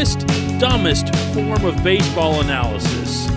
newest, dumbest form of baseball analysis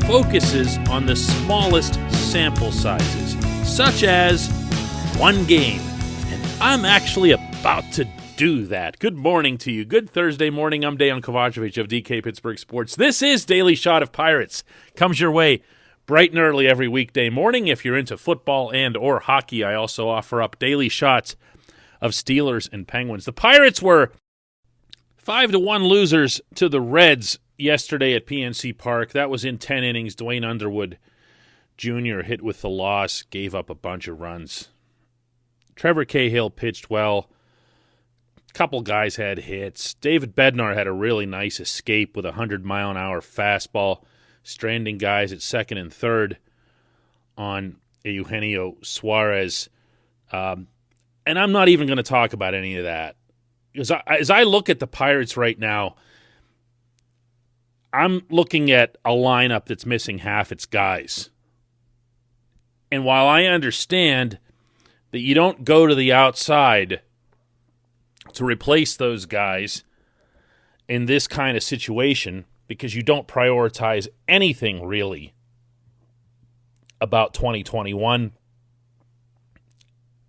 focuses on the smallest sample sizes, such as one game. And I'm actually about to do that. Good morning to you. Good Thursday morning. I'm Dejan Kovacevic of DK Pittsburgh Sports. This is Daily Shot of Pirates. Comes your way bright and early every weekday morning. If you're into football and or hockey, I also offer up daily shots of Steelers and Penguins. The Pirates were 5-1 losers to the Reds yesterday at PNC Park. That was in 10 innings. Dwayne Underwood Jr. hit with the loss, gave up a bunch of runs. Trevor Cahill pitched well. A couple guys had hits. David Bednar had a really nice escape with a 100-mile-an-hour fastball, stranding guys at second and third on Eugenio Suarez. And I'm not even going to talk about any of that. Because as I look at the Pirates right now, I'm looking at a lineup that's missing half its guys. And while I understand that you don't go to the outside to replace those guys in this kind of situation because you don't prioritize anything really about 2021,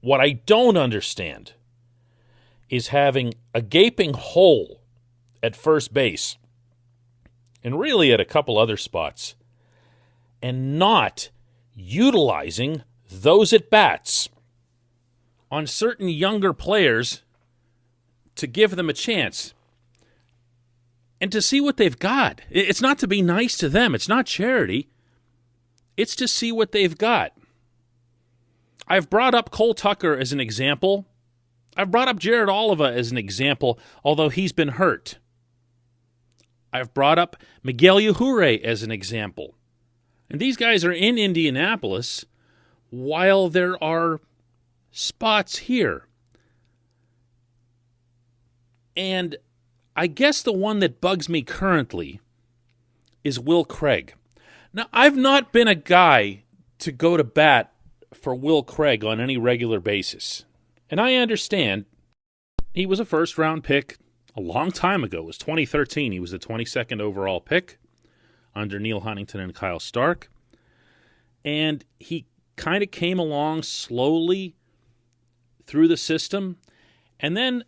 what I don't understand is having a gaping hole at first base and really at a couple other spots and not utilizing those at-bats on certain younger players to give them a chance and to see what they've got. It's not to be nice to them. It's not charity. It's to see what they've got. I've brought up Cole Tucker as an example. I've brought up Jared Oliva as an example, although he's been hurt. I've brought up Miguel Yajure as an example. And these guys are in Indianapolis while there are spots here. And I guess the one that bugs me currently is Will Craig. Now, I've not been a guy to go to bat for Will Craig on any regular basis. And I understand he was a first-round pick a long time ago. It was 2013. He was the 22nd overall pick under Neil Huntington and Kyle Stark. And he kind of came along slowly through the system. And then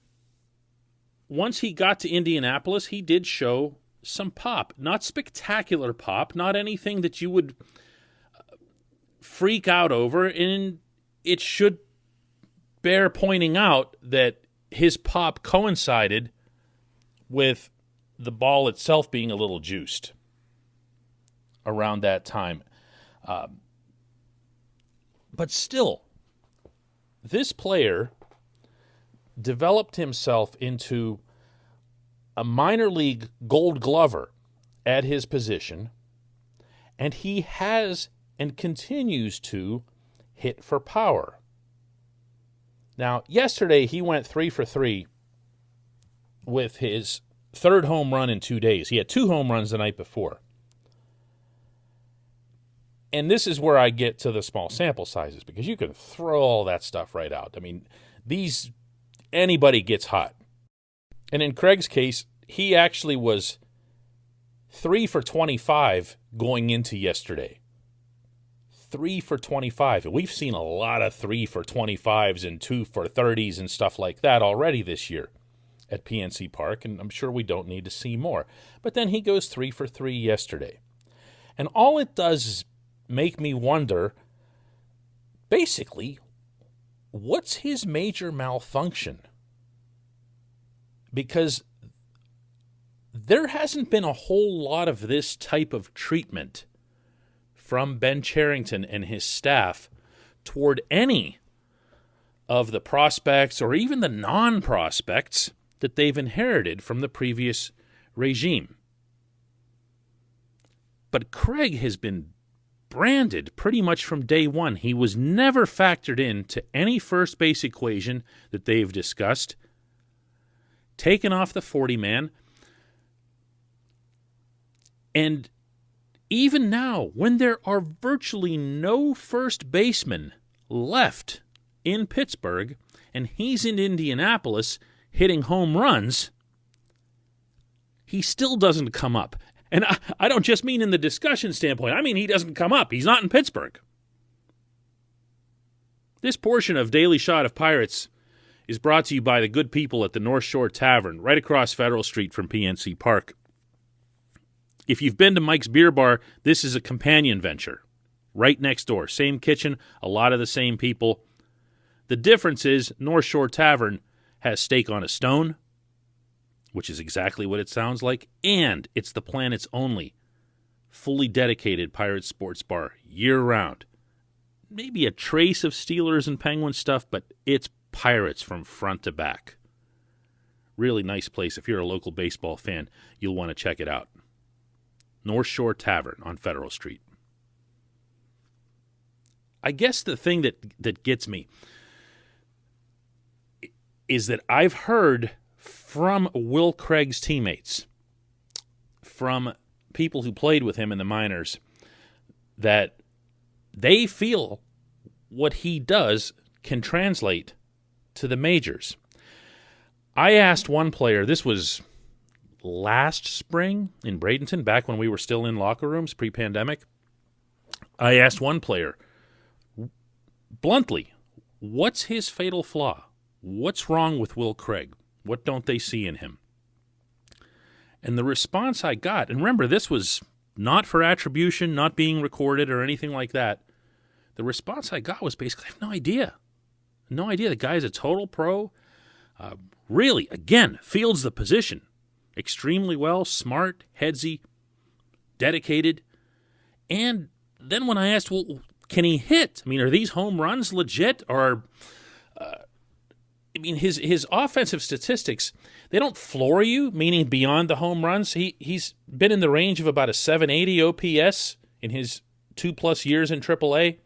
once he got to Indianapolis, he did show some pop. Not spectacular pop, not anything that you would freak out over, and it should bear pointing out that his pop coincided with the ball itself being a little juiced around that time. But still, this player developed himself into a minor league Gold Glover at his position, and he has and continues to hit for power. Now, yesterday he went 3 for 3 with his third home run in 2 days. He had 2 home runs the night before. And this is where I get to the small sample sizes, because you can throw all that stuff right out. I mean, anybody gets hot. And in Craig's case, he actually was 3 for 25 going into yesterday. 3 for 25. And we've seen a lot of 3 for 25s and 2 for 30s and stuff like that already this year at PNC Park, and I'm sure we don't need to see more. But then he goes 3 for 3 yesterday. And all it does is make me wonder, basically, what's his major malfunction? Because there hasn't been a whole lot of this type of treatment from Ben Cherington and his staff toward any of the prospects or even the non-prospects that they've inherited from the previous regime. But Craig has been branded pretty much from day one. He was never factored into any first base equation that they've discussed, taken off the 40-man, and even now, when there are virtually no first basemen left in Pittsburgh, and he's in Indianapolis hitting home runs, he still doesn't come up. And I don't just mean in the discussion standpoint. I mean he doesn't come up. He's not in Pittsburgh. This portion of Daily Shot of Pirates is brought to you by the good people at the North Shore Tavern, right across Federal Street from PNC Park. If you've been to Mike's Beer Bar, this is a companion venture. Right next door. Same kitchen, a lot of the same people. The difference is North Shore Tavern has steak on a stone, which is exactly what it sounds like, and it's the planet's only fully dedicated Pirates sports bar year-round. Maybe a trace of Steelers and Penguins stuff, but it's Pirates from front to back. Really nice place. If you're a local baseball fan, you'll want to check it out. North Shore Tavern on Federal Street. I guess the thing that gets me is that I've heard from Will Craig's teammates, from people who played with him in the minors, that they feel what he does can translate to the majors. I asked one player, this was last spring in Bradenton, back when we were still in locker rooms pre-pandemic. I asked one player, bluntly, what's his fatal flaw? What's wrong with Will Craig? What don't they see in him? And the response I got, and remember, this was not for attribution, not being recorded or anything like that. The response I got was basically, I have no idea. No idea. The guy's a total pro. Really, again, fields the position extremely well, smart, headsy, dedicated. And then when I asked, well, can he hit? I mean, are these home runs legit? Or, his offensive statistics, they don't floor you, meaning beyond the home runs. He's been in the range of about a 780 OPS in his 2+ years in AAA.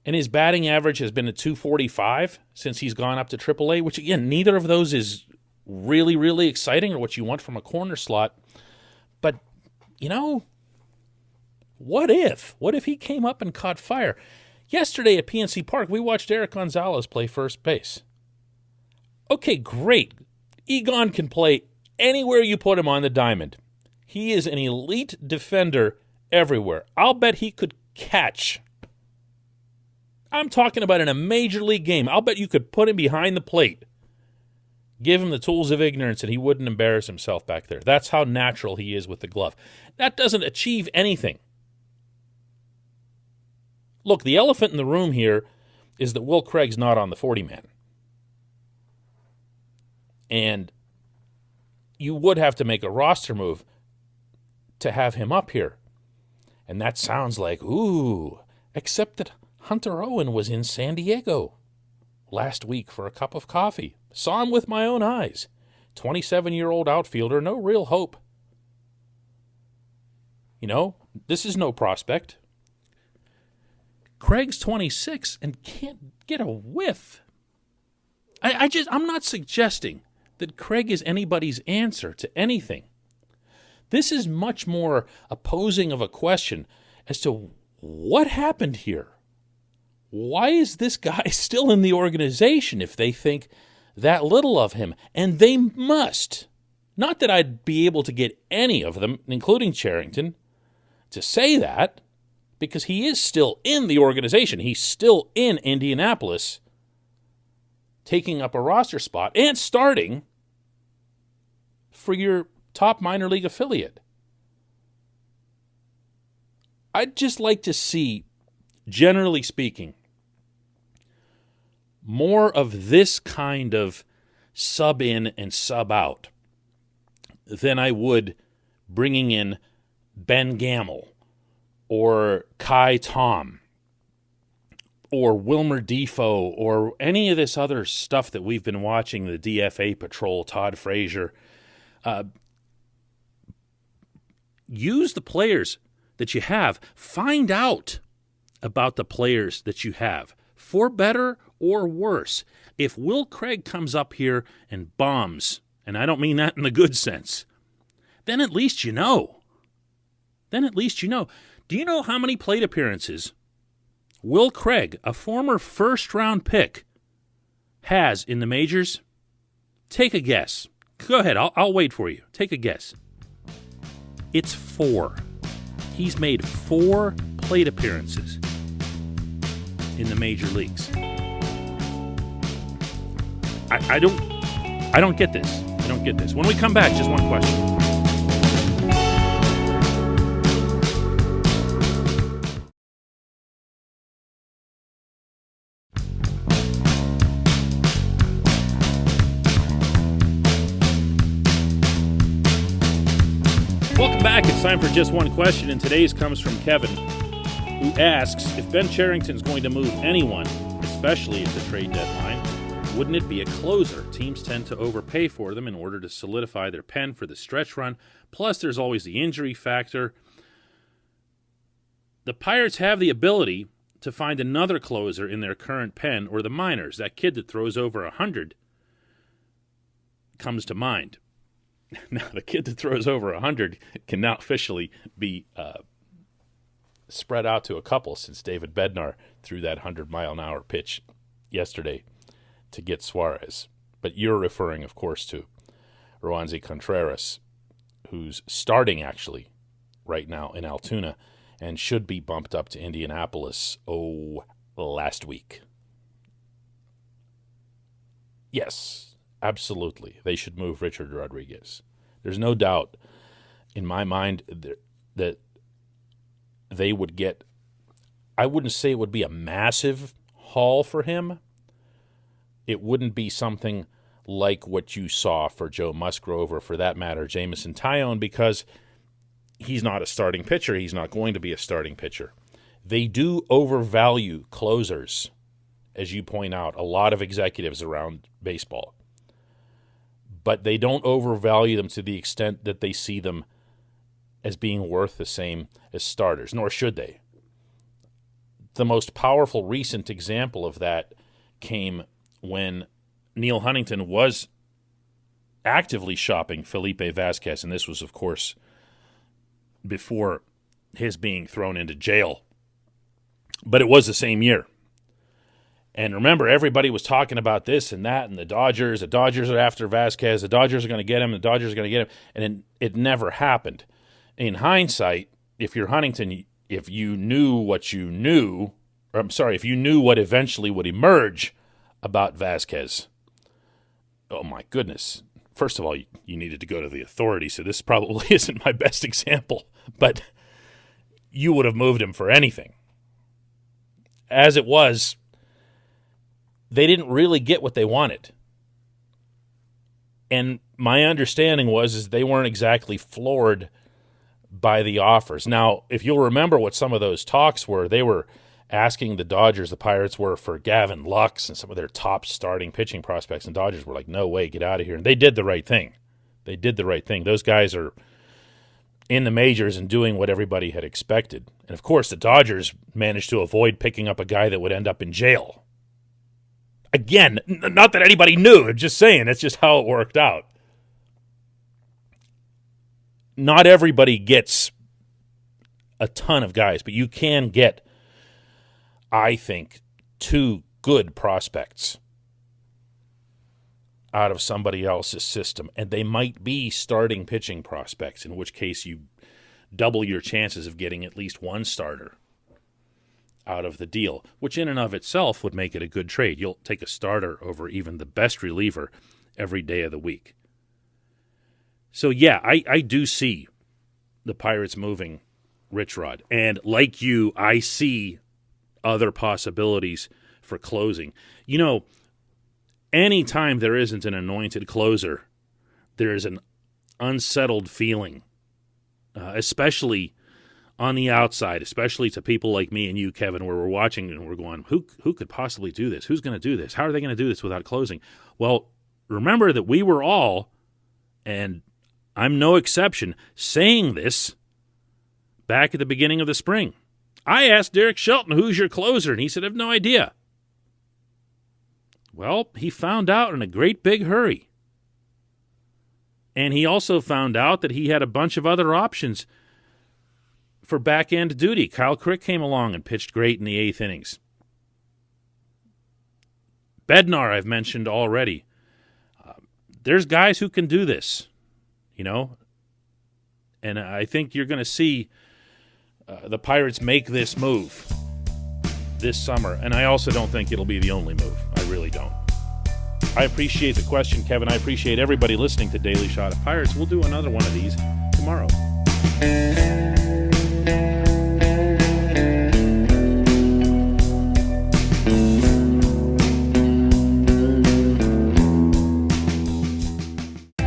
And his batting average has been a 245 since he's gone up to AAA, which, again, neither of those is really, really exciting or what you want from a corner slot. But, what if? What if he came up and caught fire? Yesterday at PNC Park, we watched Eric Gonzalez play first base. Okay, great. Egon can play anywhere you put him on the diamond. He is an elite defender everywhere. I'll bet he could catch. I'm talking about in a major league game. I'll bet you could put him behind the plate. Give him the tools of ignorance and he wouldn't embarrass himself back there. That's how natural he is with the glove. That doesn't achieve anything. Look, the elephant in the room here is that Will Craig's not on the 40-man. And you would have to make a roster move to have him up here. And that sounds like, ooh, except that Hunter Owen was in San Diego last week for a cup of coffee. Saw him with my own eyes. 27-year-old outfielder, no real hope. This is no prospect. Craig's 26 and can't get a whiff. I'm not suggesting that Craig is anybody's answer to anything. This is much more a posing of a question as to what happened here. Why is this guy still in the organization if they think that little of him? And they must. Not that I'd be able to get any of them, including Charrington, to say that, because he is still in the organization. He's still in Indianapolis, taking up a roster spot and starting for your top minor league affiliate. I'd just like to see, generally speaking, more of this kind of sub in and sub out than I would bringing in Ben Gamel or Kai Tom or Wilmer Defoe or any of this other stuff that we've been watching, the DFA Patrol, Todd Frazier. Use the players that you have. Find out about the players that you have, for better or worse. If Will Craig comes up here and bombs, and I don't mean that in the good sense, then at least you know. Do you know how many plate appearances Will Craig, a former first-round pick, has in the majors? Take a guess. Go ahead. I'll wait for you. Take a guess. It's 4. He's made 4 plate appearances in the major leagues. I don't get this. I don't get this. When we come back, just one question. Welcome back. It's time for Just One Question, and today's comes from Kevin, who asks, if Ben Cherington's going to move anyone, especially at the trade deadline, wouldn't it be a closer? Teams tend to overpay for them in order to solidify their pen for the stretch run. Plus, there's always the injury factor. The Pirates have the ability to find another closer in their current pen or the minors. That kid that throws over 100 comes to mind. Now, the kid that throws over 100 can now officially be spread out to a couple, since David Bednar threw that 100-mile-an-hour pitch yesterday to get Suarez. But you're referring, of course, to Roansy Contreras, who's starting actually right now in Altoona and should be bumped up to Indianapolis, last week. Yes, absolutely. They should move Richard Rodriguez. There's no doubt in my mind that they would get, I wouldn't say it would be a massive haul for him. It wouldn't be something like what you saw for Joe Musgrove or, for that matter, Jameson Taillon, because he's not a starting pitcher. He's not going to be a starting pitcher. They do overvalue closers, as you point out, a lot of executives around baseball. But they don't overvalue them to the extent that they see them as being worth the same as starters, nor should they. The most powerful recent example of that came when Neil Huntington was actively shopping Felipe Vasquez, and this was, of course, before his being thrown into jail. But it was the same year. And remember, everybody was talking about this and that, and the Dodgers are after Vasquez, the Dodgers are going to get him, and it never happened. In hindsight, if you're Huntington, if you knew what eventually would emerge about Vasquez, oh my goodness. First of all, you needed to go to the authorities, so this probably isn't my best example, but you would have moved him for anything. As it was, they didn't really get what they wanted. And my understanding is they weren't exactly floored by the offers. Now, if you'll remember what some of those talks were, they were asking the Pirates were for Gavin Lux and some of their top starting pitching prospects, and Dodgers were like, no way, get out of here. And they did the right thing. Those guys are in the majors and doing what everybody had expected. And, of course, the Dodgers managed to avoid picking up a guy that would end up in jail. Again, not that anybody knew. I'm just saying, that's just how it worked out. Not everybody gets a ton of guys, but you can get, I think, 2 good prospects out of somebody else's system, and they might be starting pitching prospects, in which case you double your chances of getting at least one starter out of the deal, which in and of itself would make it a good trade. You'll take a starter over even the best reliever every day of the week. So, yeah, I do see the Pirates moving Rich Rod. And like you, I see other possibilities for closing. You know, anytime there isn't an anointed closer, there is an unsettled feeling, especially on the outside, especially to people like me and you, Kevin, where we're watching and we're going, who could possibly do this? Who's going to do this? How are they going to do this without closing? Well, remember that we were all, and I'm no exception, saying this back at the beginning of the spring. I asked Derek Shelton, who's your closer? And he said, I have no idea. Well, he found out in a great big hurry. And he also found out that he had a bunch of other options for back-end duty. Kyle Crick came along and pitched great in the 8th innings. Bednar, I've mentioned already. there's guys who can do this, and I think you're going to see the Pirates make this move this summer. And I also don't think it'll be the only move. I really don't. I appreciate the question, Kevin. I appreciate everybody listening to Daily Shot of Pirates. We'll do another one of these tomorrow.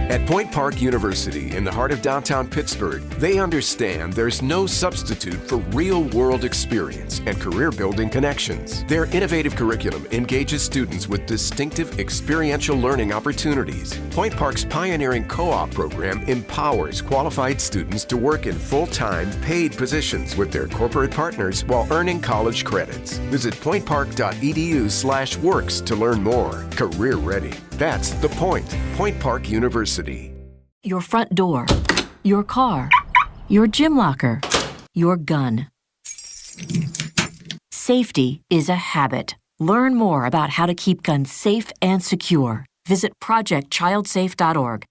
At Point Park University, in the heart of downtown Pittsburgh, they understand there's no substitute for real-world experience and career-building connections. Their innovative curriculum engages students with distinctive experiential learning opportunities. Point Park's pioneering co-op program empowers qualified students to work in full-time, paid positions with their corporate partners while earning college credits. Visit pointpark.edu/works to learn more. Career ready. That's the point. Point Park University. Your front door, your car, your gym locker, your gun. Safety is a habit. Learn more about how to keep guns safe and secure. Visit projectchildsafe.org.